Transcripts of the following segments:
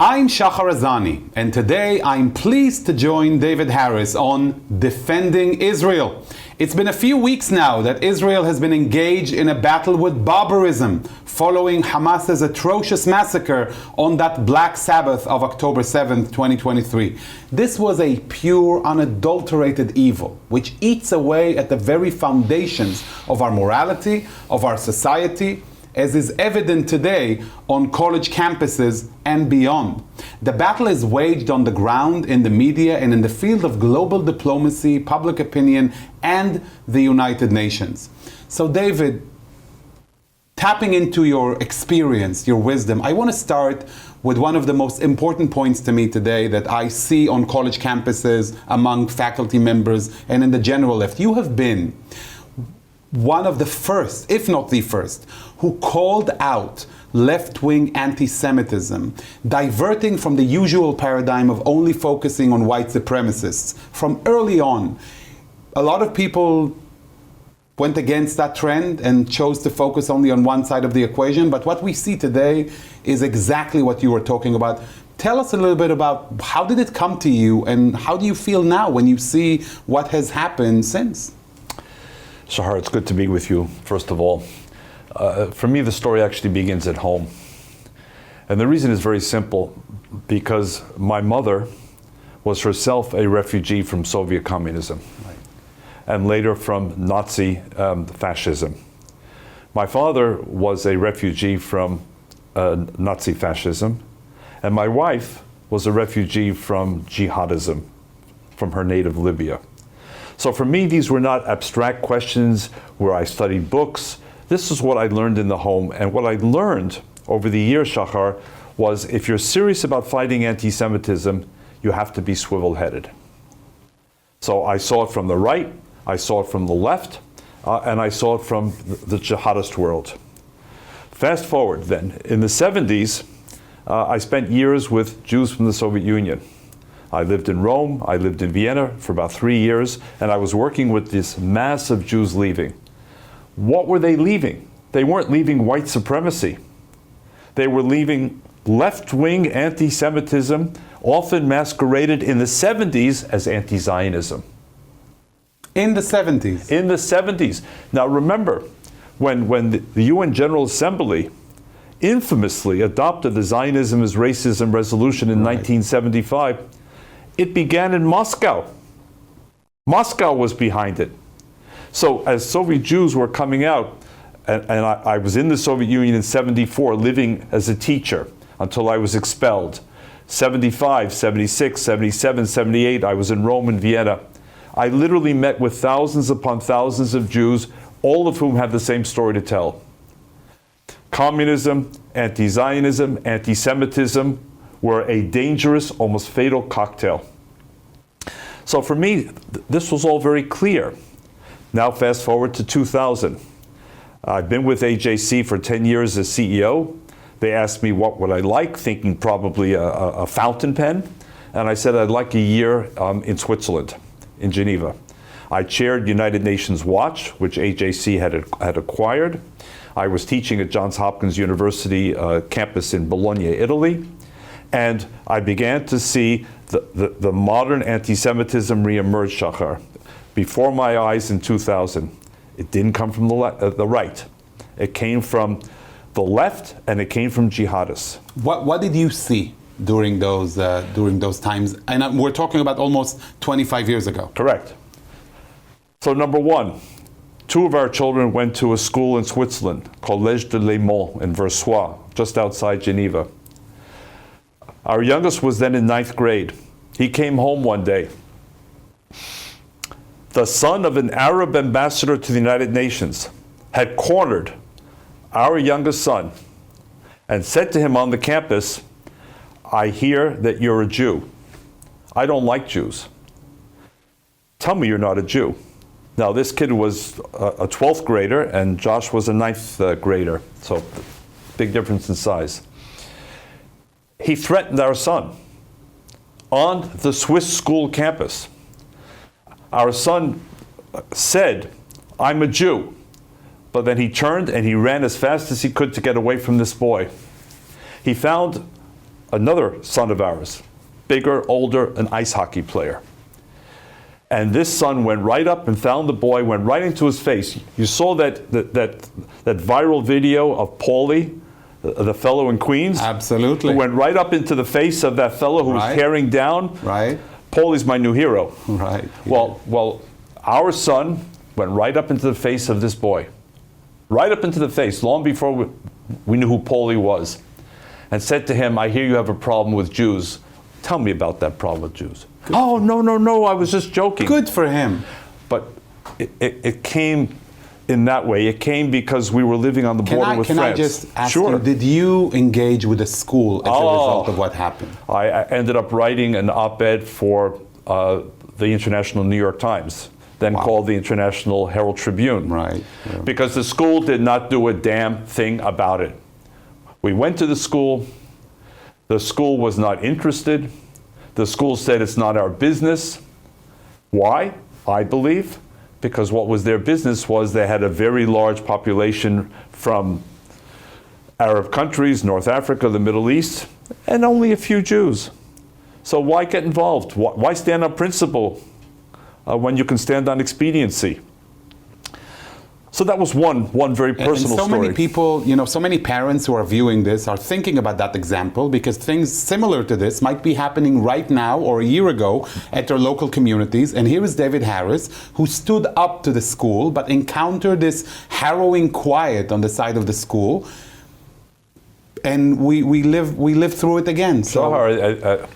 I'm Shahar Azani, and today I'm pleased to join David Harris on Defending Israel. It's been a few weeks now that Israel has been engaged in a battle with barbarism following Hamas's atrocious massacre on that Black Sabbath of October 7th, 2023. This was a pure, unadulterated evil, which eats away at the very foundations of our morality, of our society, as is evident today on college campuses and beyond. The battle is waged on the ground, in the media, and in the field of global diplomacy, public opinion, and the United Nations. So David, tapping into your experience, your wisdom, I want to start with one of the most important points to me today that I see on college campuses, among faculty members, and in the general left. You have been one of the first, if not the first, who called out left-wing anti-Semitism, diverting from the usual paradigm of only focusing on white supremacists. From early on, a lot of people went against that trend and chose to focus only on one side of the equation, but what we see today is exactly what you were talking about. Tell us a little bit about how did it come to you, and how do you feel now when you see what has happened since? Shahar, it's good to be with you, first of all. For me, the story actually begins at home. And the reason is very simple, because my mother was herself a refugee from Soviet communism, and later from Nazi fascism. My father was a refugee from Nazi fascism, and my wife was a refugee from jihadism, from her native Libya. So for me, these were not abstract questions where I studied books. This is what I learned in the home. And what I learned over the years, Shahar, was if you're serious about fighting anti-Semitism, you have to be swivel-headed. So I saw it from the right, I saw it from the left, and I saw it from the jihadist world. Fast forward then, in the 70s, I spent years with Jews from the Soviet Union. I lived in Rome, I lived in Vienna for about 3 years, and I was working with this mass of Jews leaving. What were they leaving? They weren't leaving white supremacy. They were leaving left-wing anti-Semitism, often masqueraded in the 70s as anti-Zionism. In the 70s? In the 70s. Now remember, when the UN General Assembly infamously adopted the Zionism as Racism resolution in 1975, it began in Moscow. Moscow was behind it. So as Soviet Jews were coming out, and I was in the Soviet Union in 74, living as a teacher until I was expelled. 75, 76, 77, 78, I was in Rome and Vienna. I literally met with thousands upon thousands of Jews, all of whom have the same story to tell. Communism, anti-Zionism, anti-Semitism were a dangerous, almost fatal cocktail. So for me, this was all very clear. Now fast forward to 2000. I've been with AJC for 10 years as CEO. They asked me what would I like, thinking probably a fountain pen. And I said I'd like a year in Switzerland, in Geneva. I chaired United Nations Watch, which AJC had acquired. I was teaching at Johns Hopkins University campus in Bologna, Italy. And I began to see the modern anti-Semitism reemerge, Shahar, before my eyes in 2000. It didn't come from the right. It came from the left, and it came from jihadists. What did you see during those times? And we're talking about almost 25 years ago. Correct. So number one, 2 of our children went to a school in Switzerland, Collège de Léman in Versoix, just outside Geneva. Our youngest was then in 9th grade. He came home one day. The son of an Arab ambassador to the United Nations had cornered our youngest son and said to him on the campus, "I hear that you're a Jew. I don't like Jews. Tell me you're not a Jew." Now this kid was a 12th grader and Josh was a 9th grader, so big difference in size. He threatened our son on the Swiss school campus. Our son said, "I'm a Jew." But then he turned and he ran as fast as he could to get away from this boy. He found another son of ours, bigger, older, an ice hockey player. And this son went right up and found the boy, went right into his face. You saw that viral video of Paulie, the fellow in Queens? Absolutely. Who went right up into the face of that fellow who was tearing down. Right. Paulie's my new hero. Right. Well, our son went right up into the face of this boy. Right up into the face, long before we knew who Paulie was. And said to him, I hear you have a problem with Jews. Tell me about that problem with Jews. Good. Oh, no, I was just joking. Good for him. But it came in that way. It came because we were living on the border with France. Can I just ask you, did you engage with the school as a result of what happened? I ended up writing an op-ed for the International New York Times, then called the International Herald Tribune. Right. Yeah. Because the school did not do a damn thing about it. We went to the school. The school was not interested. The school said it's not our business. Why? I believe because what was their business was they had a very large population from Arab countries, North Africa, the Middle East, and only a few Jews. So why get involved? Why stand on principle when you can stand on expediency? So that was one very personal story. Many people, so many parents who are viewing this are thinking about that example because things similar to this might be happening right now or a year ago at their local communities. And here is David Harris, who stood up to the school but encountered this harrowing quiet on the side of the school. And we live through it again. So Shahar,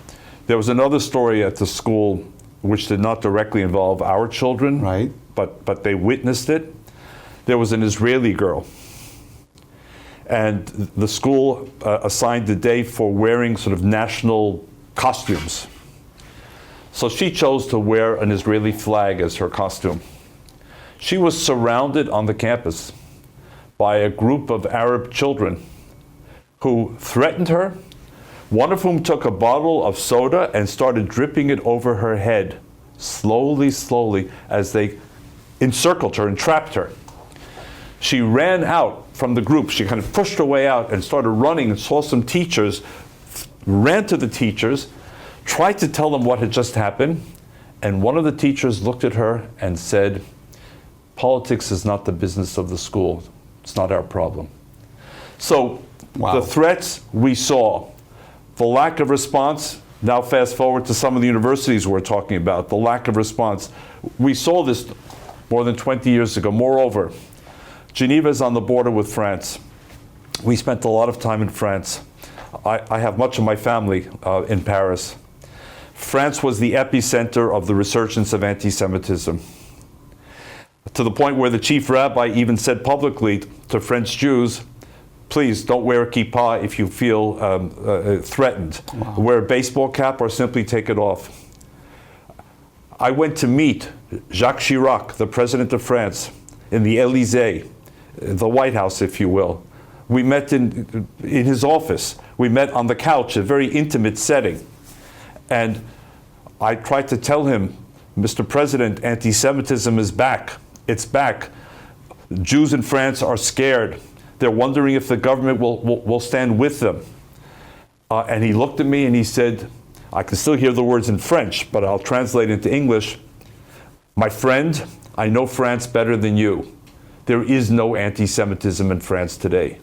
there was another story at the school which did not directly involve our children, right? But they witnessed it. There was an Israeli girl, and the school assigned the day for wearing sort of national costumes. So she chose to wear an Israeli flag as her costume. She was surrounded on the campus by a group of Arab children who threatened her, one of whom took a bottle of soda and started dripping it over her head, slowly, as they encircled her and trapped her. She ran out from the group. She kind of pushed her way out and started running and saw some teachers, ran to the teachers, tried to tell them what had just happened, and one of the teachers looked at her and said, politics is not the business of the school. It's not our problem. So the threats we saw, the lack of response, now fast forward to some of the universities we're talking about, the lack of response. We saw this more than 20 years ago. Moreover, Geneva is on the border with France. We spent a lot of time in France. I have much of my family in Paris. France was the epicenter of the resurgence of anti-Semitism, to the point where the chief rabbi even said publicly to French Jews, please don't wear a kippah if you feel threatened. Wow. Wear a baseball cap or simply take it off. I went to meet Jacques Chirac, the president of France, in the Élysée, the White House, if you will. We met in his office. We met on the couch, a very intimate setting. And I tried to tell him, Mr. President, anti-Semitism is back. It's back. Jews in France are scared. They're wondering if the government will stand with them. And he looked at me and he said, I can still hear the words in French, but I'll translate into English. My friend, I know France better than you. There is no anti-Semitism in France today.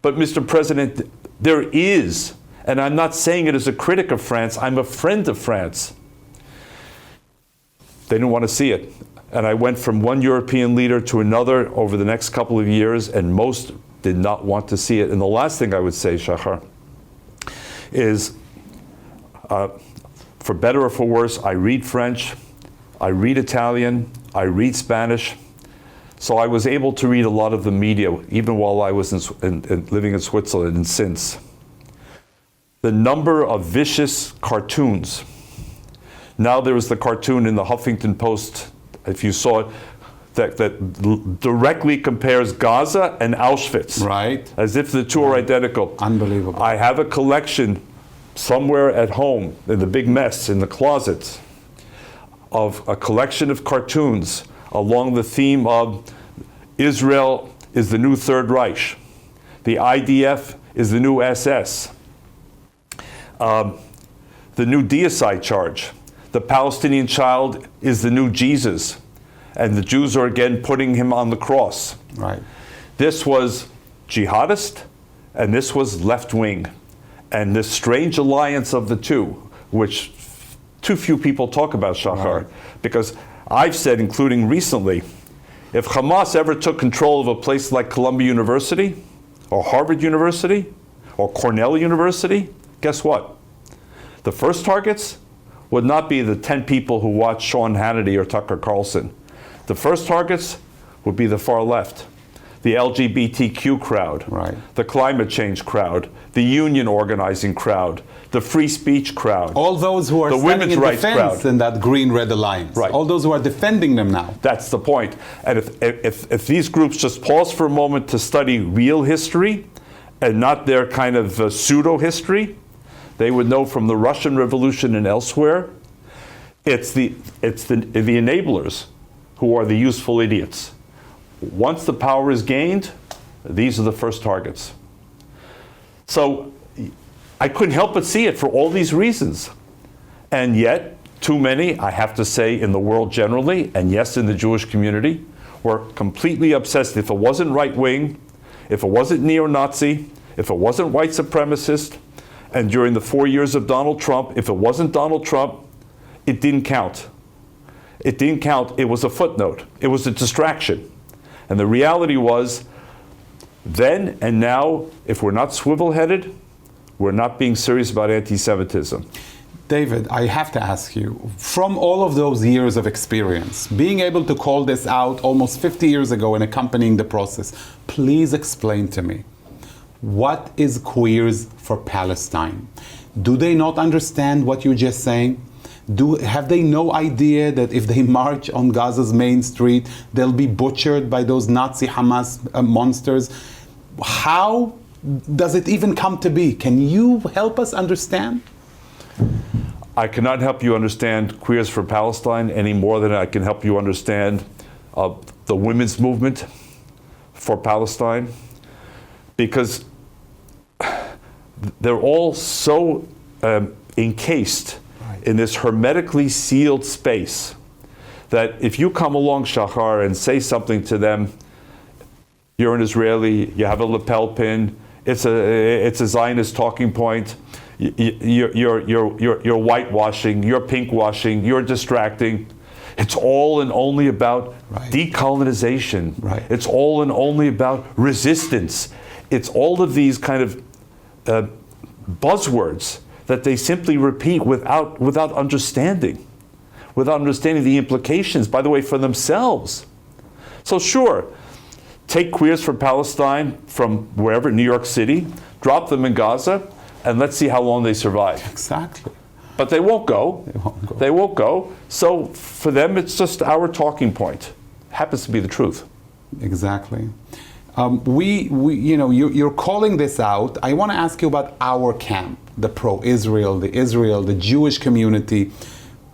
But Mr. President, there is. And I'm not saying it as a critic of France. I'm a friend of France. They didn't want to see it. And I went from one European leader to another over the next couple of years, and most did not want to see it. And the last thing I would say, Shahar, is for better or for worse, I read French, I read Italian, I read Spanish. So I was able to read a lot of the media, even while I was living in Switzerland and since. The number of vicious cartoons. Now there was the cartoon in the Huffington Post, if you saw it, that directly compares Gaza and Auschwitz. Right. As if the two are identical. Unbelievable. I have a collection somewhere at home, in the big mess, in the closet, of a collection of cartoons along the theme of Israel is the new Third Reich. The IDF is the new SS. the new deicide charge. The Palestinian child is the new Jesus, and the Jews are again putting him on the cross. Right. This was jihadist, and this was left-wing. And this strange alliance of the two, which too few people talk about, Shahar, Right. because I've said, including recently, if Hamas ever took control of a place like Columbia University, or Harvard University, or Cornell University, guess what? The first targets would not be the 10 people who watch Sean Hannity or Tucker Carlson. The first targets would be the far left, the LGBTQ crowd, Right. the climate change crowd, the union organizing crowd, the free speech crowd. All those who are the standing women's in rights defense crowd. in that green-red alliance. Right. All those who are defending them now. That's the point. And if these groups just pause for a moment to study real history and not their kind of pseudo-history, they would know from the Russian Revolution and elsewhere, it's the enablers who are the useful idiots. Once the power is gained, these are the first targets. So I couldn't help but see it for all these reasons. And yet, too many, I have to say, in the world generally, and yes, in the Jewish community, were completely obsessed. If it wasn't right-wing, if it wasn't neo-Nazi, if it wasn't white supremacist, and during the 4 years of Donald Trump, if it wasn't Donald Trump, it didn't count. It didn't count. It was a footnote. It was a distraction. And the reality was, then and now, if we're not swivel-headed, we're not being serious about anti-Semitism. David, I have to ask you, from all of those years of experience, being able to call this out almost 50 years ago and accompanying the process, please explain to me, what is Queers for Palestine? Do they not understand what you're just saying? Have they no idea that if they march on Gaza's main street, they'll be butchered by those Nazi Hamas monsters? How does it even come to be? Can you help us understand? I cannot help you understand Queers for Palestine any more than I can help you understand the women's movement for Palestine, because they're all so encased in this hermetically sealed space that if you come along, Shahar, and say something to them, you're an Israeli, you have a lapel pin, it's a Zionist talking point, you're whitewashing, you're pinkwashing, you're distracting. It's all and only about decolonization. Right. It's all and only about resistance. It's all of these kind of buzzwords that they simply repeat without understanding the implications, by the way, for themselves. So sure, take Queers for Palestine from wherever, New York City, drop them in Gaza, and let's see how long they survive. Exactly. But they won't go. They won't go. So for them, it's just our talking point. Happens to be the truth. Exactly. You're calling this out. I want to ask you about our camp, the pro-Israel, the Jewish community.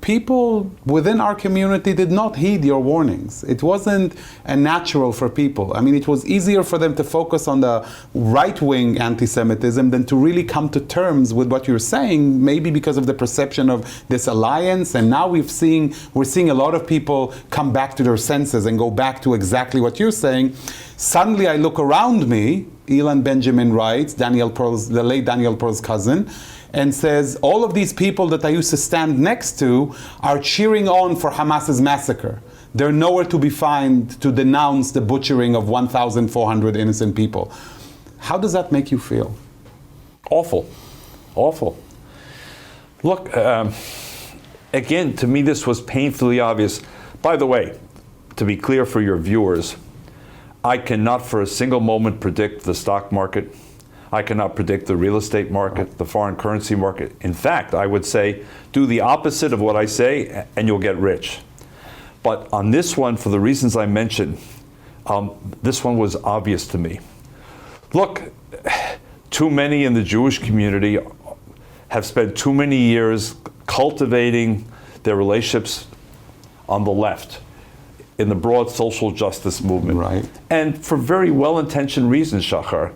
People within our community did not heed your warnings. It wasn't natural for people. I mean, it was easier for them to focus on the right-wing anti-Semitism than to really come to terms with what you're saying, maybe because of the perception of this alliance. And now we're seeing a lot of people come back to their senses and go back to exactly what you're saying. Suddenly I look around me, Elon Benjamin writes, the late Daniel Pearl's cousin, and says, all of these people that I used to stand next to are cheering on for Hamas's massacre. They're nowhere to be found to denounce the butchering of 1,400 innocent people. How does that make you feel? Awful. Awful. Look, again, to me this was painfully obvious. By the way, to be clear for your viewers, I cannot for a single moment predict the stock market. I cannot predict the real estate market, the foreign currency market. In fact, I would say, do the opposite of what I say and you'll get rich. But on this one, for the reasons I mentioned, this one was obvious to me. Look, too many in the Jewish community have spent too many years cultivating their relationships on the left, in the broad social justice movement. Right. And for very well-intentioned reasons, Shahar.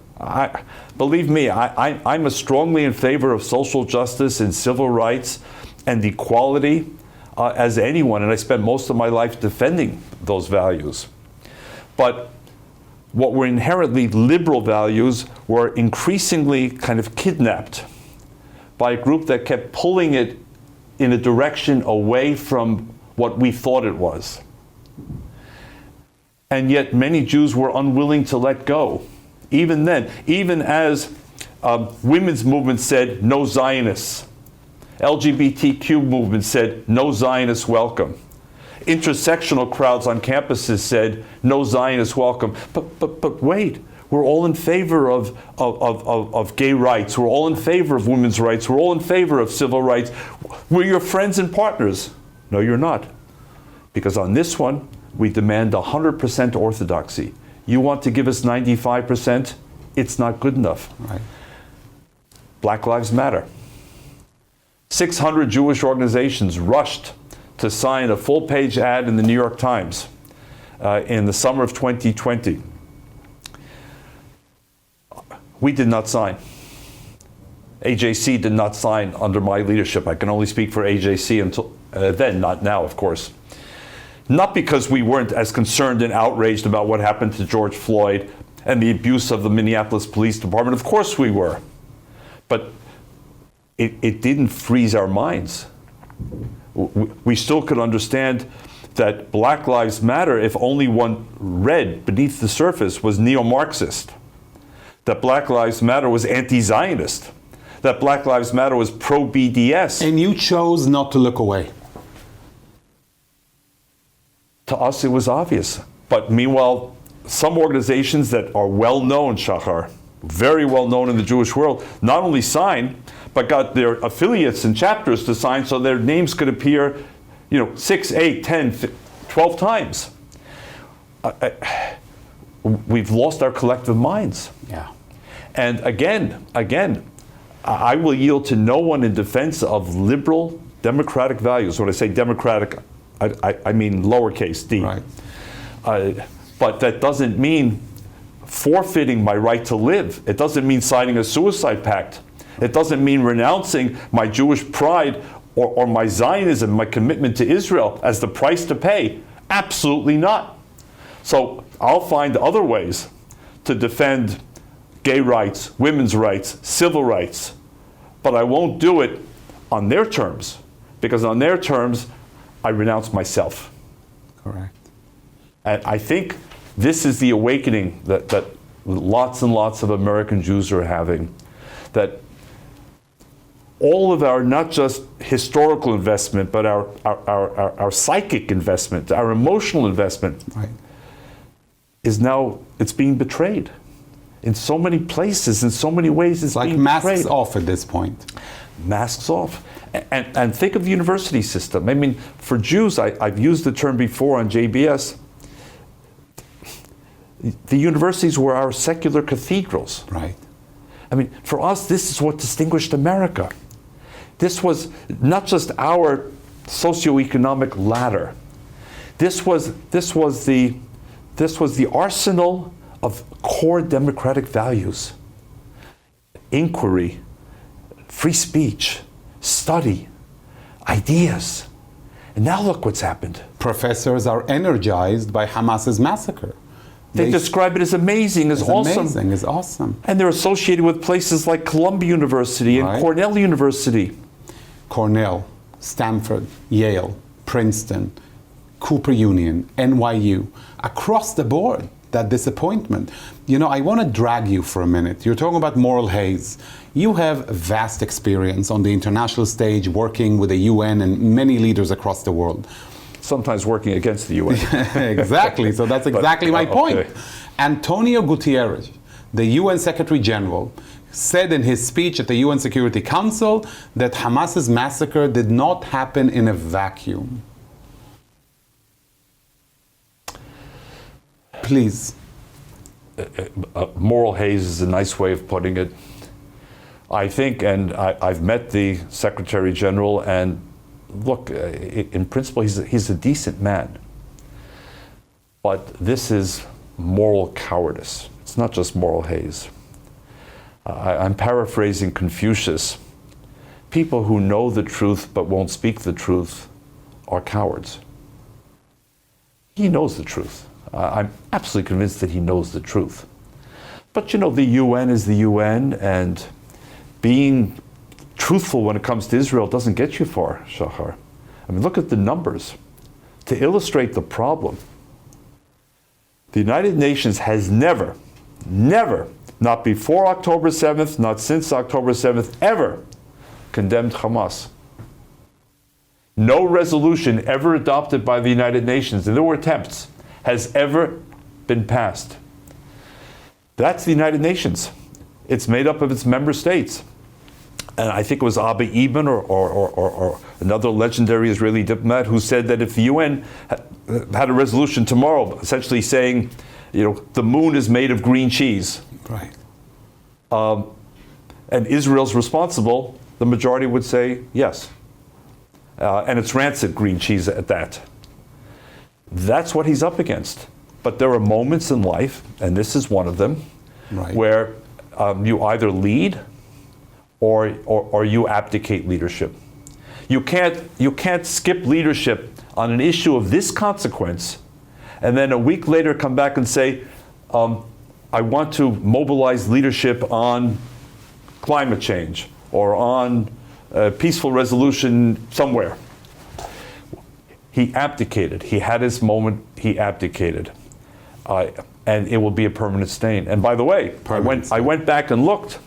Believe me, I'm strongly in favor of social justice and civil rights and equality as anyone, and I spent most of my life defending those values. But what were inherently liberal values were increasingly kind of kidnapped by a group that kept pulling it in a direction away from what we thought it was. And yet many Jews were unwilling to let go. Even then, even as women's movement said, no Zionists. LGBTQ movement said, no Zionists welcome. Intersectional crowds on campuses said, no Zionists welcome. But wait, we're all in favor of gay rights. We're all in favor of women's rights. We're all in favor of civil rights. We're your friends and partners. No, you're not. Because on this one, we demand 100% orthodoxy. You want to give us 95%? It's not good enough. Right. Black Lives Matter. 600 Jewish organizations rushed to sign a full-page ad in the New York Times in the summer of 2020. We did not sign. AJC did not sign under my leadership. I can only speak for AJC until then, not now, of course. Not because we weren't as concerned and outraged about what happened to George Floyd and the abuse of the Minneapolis Police Department. Of course we were. But it didn't freeze our minds. We still could understand that Black Lives Matter, if only one read beneath the surface, was neo-Marxist. That Black Lives Matter was anti-Zionist. That Black Lives Matter was pro-BDS. And you chose not to look away. To us, it was obvious. But meanwhile, some organizations that are well known, Shahar, very well known in the Jewish world, not only signed, but got their affiliates and chapters to sign so their names could appear, 6, 8, 10, 12 times. We've lost our collective minds. Yeah. And again, I will yield to no one in defense of liberal democratic values. When I say democratic, I mean lowercase d. Right. But that doesn't mean forfeiting my right to live. It doesn't mean signing a suicide pact. It doesn't mean renouncing my Jewish pride or my Zionism, my commitment to Israel as the price to pay. Absolutely not. So I'll find other ways to defend gay rights, women's rights, civil rights, but I won't do it on their terms, because on their terms, I renounce myself. Correct. And I think this is the awakening that lots and lots of American Jews are having, that all of our, not just historical investment, but our psychic investment, our emotional investment, Right. is now, it's being betrayed. In so many places, in so many ways, it's Like being betrayed. masks off at this point. Masks off. And think of the university system. I mean, for Jews, I've used the term before on JBS, the universities were our secular cathedrals. Right. I mean, for us, this is what distinguished America. This was not just our socioeconomic ladder. This was the arsenal of core democratic values: inquiry, free speech, study, ideas. And now look what's happened. Professors are energized by Hamas's massacre. They describe it as amazing, as awesome. Amazing, it's awesome. And they're associated with places like Columbia University and Right. Cornell University. Cornell, Stanford, Yale, Princeton, Cooper Union, NYU, across the board, that disappointment. I want to drag you for a minute. You're talking about moral haze. You have vast experience on the international stage working with the UN and many leaders across the world. Sometimes working against the UN. Exactly, so that's exactly my point. Okay. Antonio Guterres, the UN Secretary General, said in his speech at the UN Security Council that Hamas's massacre did not happen in a vacuum. Please. Moral haze is a nice way of putting it. I think, and I've met the Secretary General, and look, in principle, he's a decent man. But this is moral cowardice. It's not just moral haze. I'm paraphrasing Confucius. People who know the truth but won't speak the truth are cowards. He knows the truth. I'm absolutely convinced that he knows the truth. But you know, the UN is the UN, and being truthful when it comes to Israel doesn't get you far, Shahar. I mean, look at the numbers. To illustrate the problem, the United Nations has never, not before October 7th, not since October 7th, ever condemned Hamas. No resolution ever adopted by the United Nations, and there were attempts, has ever been passed. That's the United Nations. It's made up of its member states. And I think it was Abba Eban or another legendary Israeli diplomat who said that if the UN had a resolution tomorrow essentially saying, you know, the moon is made of green cheese, right, and Israel's responsible, the majority would say yes. And it's rancid green cheese at that. That's what he's up against. But there are moments in life, and this is one of them, right, where you either lead or you abdicate leadership. You can't skip leadership on an issue of this consequence and then a week later come back and say, I want to mobilize leadership on climate change or on peaceful resolution somewhere. He abdicated. He had his moment, he abdicated. And it will be a permanent stain. And by the way, I went back and looked.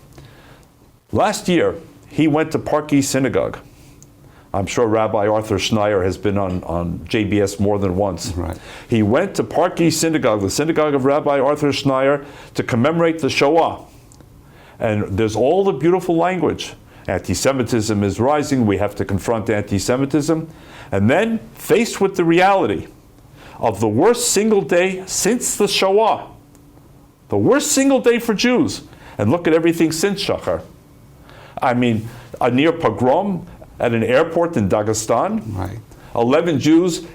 Last year, he went to Park East Synagogue. I'm sure Rabbi Arthur Schneier has been on JBS more than once. Right. He went to Park East Synagogue, the synagogue of Rabbi Arthur Schneier, to commemorate the Shoah. And there's all the beautiful language. Anti-Semitism is rising. We have to confront anti-Semitism. And then, faced with the reality of the worst single day since the Shoah, the worst single day for Jews, and look at everything since, Shahar. I mean, a near pogrom at an airport in Dagestan. right, 11 Jews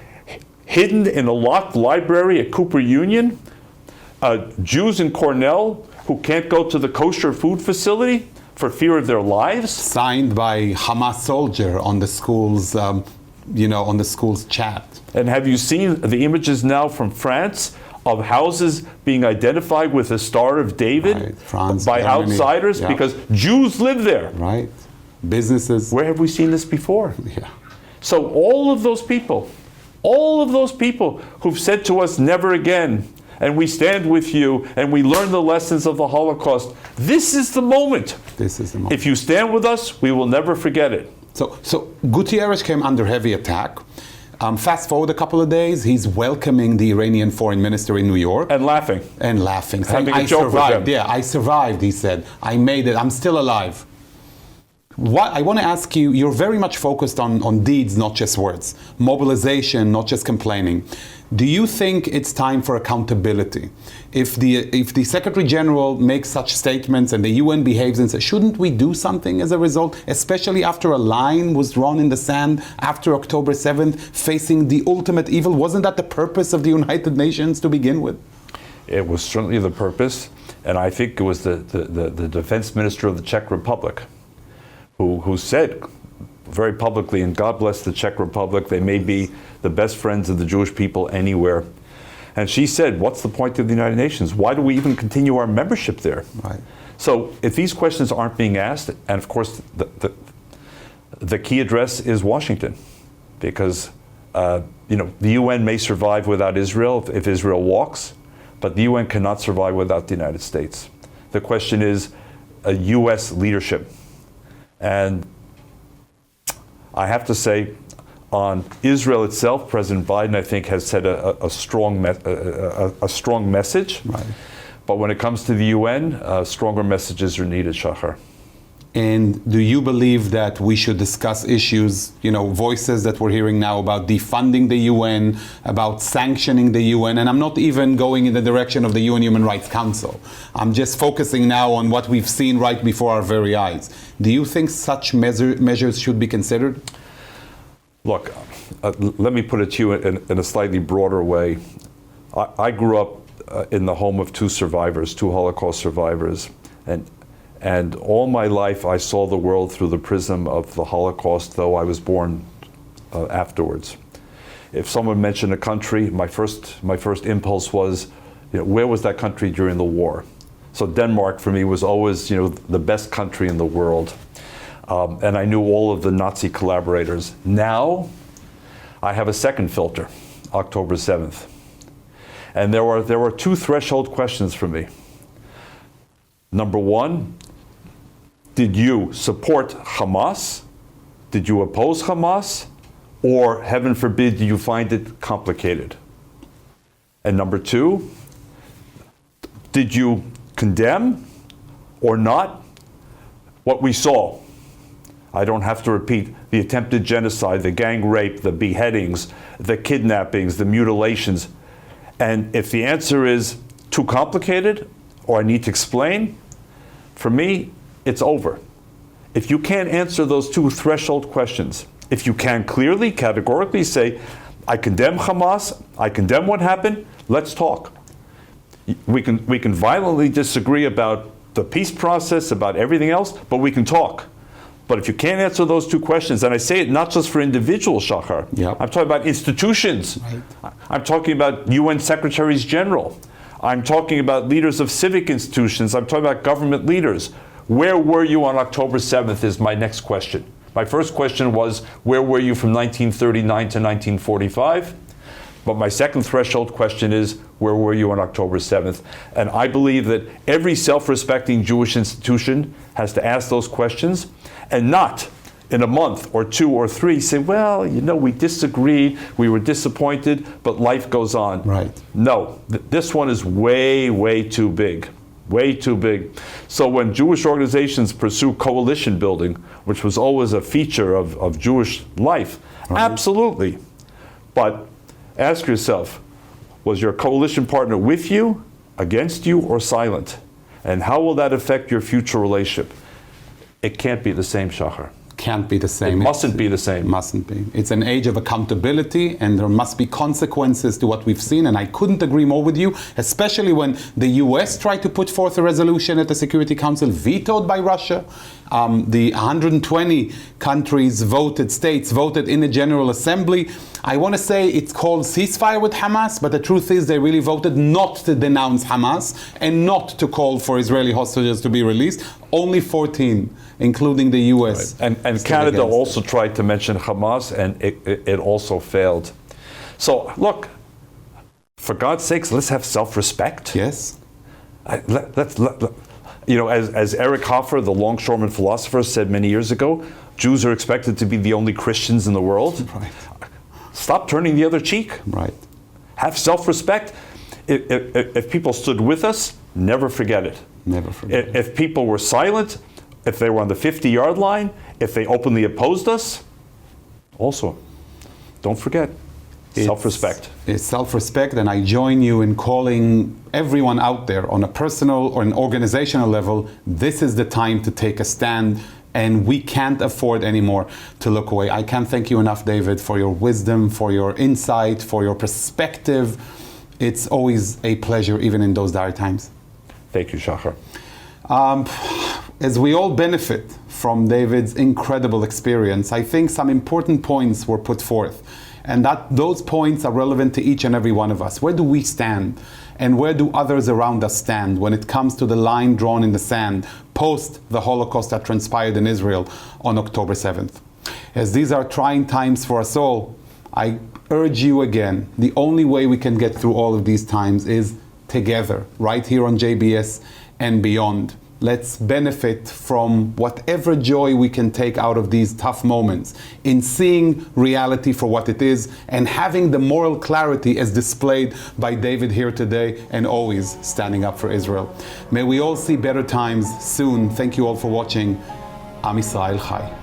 hidden in a locked library at Cooper Union. Jews in Cornell who can't go to the kosher food facility for fear of their lives. signed by Hamas soldier on the school's, on the school's chat. And have you seen the images now from France of houses being identified with the Star of David Right. France, by Germany. outsiders Yeah. because Jews live there? Right, businesses. Where have we seen this before? Yeah. So all of those people who've said to us, never again, and we stand with you, and we learn the lessons of the Holocaust, this is the moment. This is the moment. If you stand with us, we will never forget it. So Gutierrez came under heavy attack. Fast forward a couple of days, he's welcoming the Iranian foreign minister in New York. And laughing. Saying, Having a I joke with survived. them. Yeah, I survived, he said. I made it. I'm still alive. I want to ask you, you're very much focused on deeds, not just words. Mobilization, not just complaining. Do you think it's time for accountability? If the Secretary General makes such statements and the UN behaves and says, shouldn't we do something as a result, especially after a line was drawn in the sand after October 7th, facing the ultimate evil? Wasn't that the purpose of the United Nations to begin with? It was certainly the purpose, and I think it was the defense minister of the Czech Republic who said very publicly, and God bless the Czech Republic, they may be the best friends of the Jewish people anywhere. And she said, what's the point of the United Nations? Why do we even continue our membership there? Right. So if these questions aren't being asked, and of course the key address is Washington, because the UN may survive without Israel if Israel walks, but the UN cannot survive without the United States. The question is a US leadership. And I have to say, on Israel itself, President Biden, I think, has said a strong message. Right. But when it comes to the UN, stronger messages are needed, Shahar. And do you believe that we should discuss issues, voices that we're hearing now about defunding the UN, about sanctioning the UN? And I'm not even going in the direction of the UN Human Rights Council. I'm just focusing now on what we've seen right before our very eyes. Do you think such measures should be considered? Look, let me put it to you in a slightly broader way. I grew up in the home of two Holocaust survivors, And all my life, I saw the world through the prism of the Holocaust, though I was born afterwards. If someone mentioned a country, my first impulse was, where was that country during the war? So Denmark, for me, was always, the best country in the world. And I knew all of the Nazi collaborators. Now, I have a second filter, October 7th. And there were two threshold questions for me. Number one, did you support Hamas? Did you oppose Hamas? Or, heaven forbid, do you find it complicated? And number two, did you condemn or not what we saw? I don't have to repeat the attempted genocide, the gang rape, the beheadings, the kidnappings, the mutilations. And if the answer is too complicated or I need to explain, for me, it's over. If you can't answer those two threshold questions, if you can clearly, categorically say, I condemn Hamas, I condemn what happened, let's talk. We can violently disagree about the peace process, about everything else, but we can talk. But if you can't answer those two questions, and I say it not just for individuals, Shahar, Yep. I'm talking about institutions. Right. I'm talking about UN secretaries general. I'm talking about leaders of civic institutions. I'm talking about government leaders. Where were you on October 7th is my next question. My first question was, where were you from 1939 to 1945? But my second threshold question is, where were you on October 7th? And I believe that every self-respecting Jewish institution has to ask those questions and not in a month or two or three say, well, we disagreed, we were disappointed, but life goes on. Right. No, this one is way, way too big. Way too big. So when Jewish organizations pursue coalition building, which was always a feature of Jewish life, right. Absolutely. But ask yourself, was your coalition partner with you, against you, or silent? And how will that affect your future relationship? It can't be the same, Shahar. Can't be the same. It mustn't be the same. Mustn't be. It's an age of accountability, and there must be consequences to what we've seen. And I couldn't agree more with you, especially when the US tried to put forth a resolution at the Security Council, vetoed by Russia. The 120 states voted in the General Assembly. I want to say it's called ceasefire with Hamas, but the truth is they really voted not to denounce Hamas and not to call for Israeli hostages to be released. Only 14, including the US. Right. And Canada also tried to mention Hamas, and it also failed. So look, for God's sakes, let's have self-respect. Yes. As Eric Hoffer, the longshoreman philosopher, said many years ago, Jews are expected to be the only Christians in the world. Right. Stop turning the other cheek. Right. Have self-respect. If people stood with us, never forget it. Never forget it. If people were silent, if they were on the 50-yard line, if they openly opposed us, also, don't forget, self-respect. It's self-respect, and I join you in calling everyone out there on a personal or an organizational level, this is the time to take a stand, and we can't afford anymore to look away. I can't thank you enough, David, for your wisdom, for your insight, for your perspective. It's always a pleasure, even in those dire times. Thank you, Shahar. As we all benefit from David's incredible experience, I think some important points were put forth, and that those points are relevant to each and every one of us. Where do we stand, and where do others around us stand when it comes to the line drawn in the sand post the Holocaust that transpired in Israel on October 7th? As these are trying times for us all, I urge you again, the only way we can get through all of these times is together, right here on JBS and beyond. Let's benefit from whatever joy we can take out of these tough moments in seeing reality for what it is and having the moral clarity as displayed by David here today and always standing up for Israel. May we all see better times soon. Thank you all for watching. Am Yisrael Chai.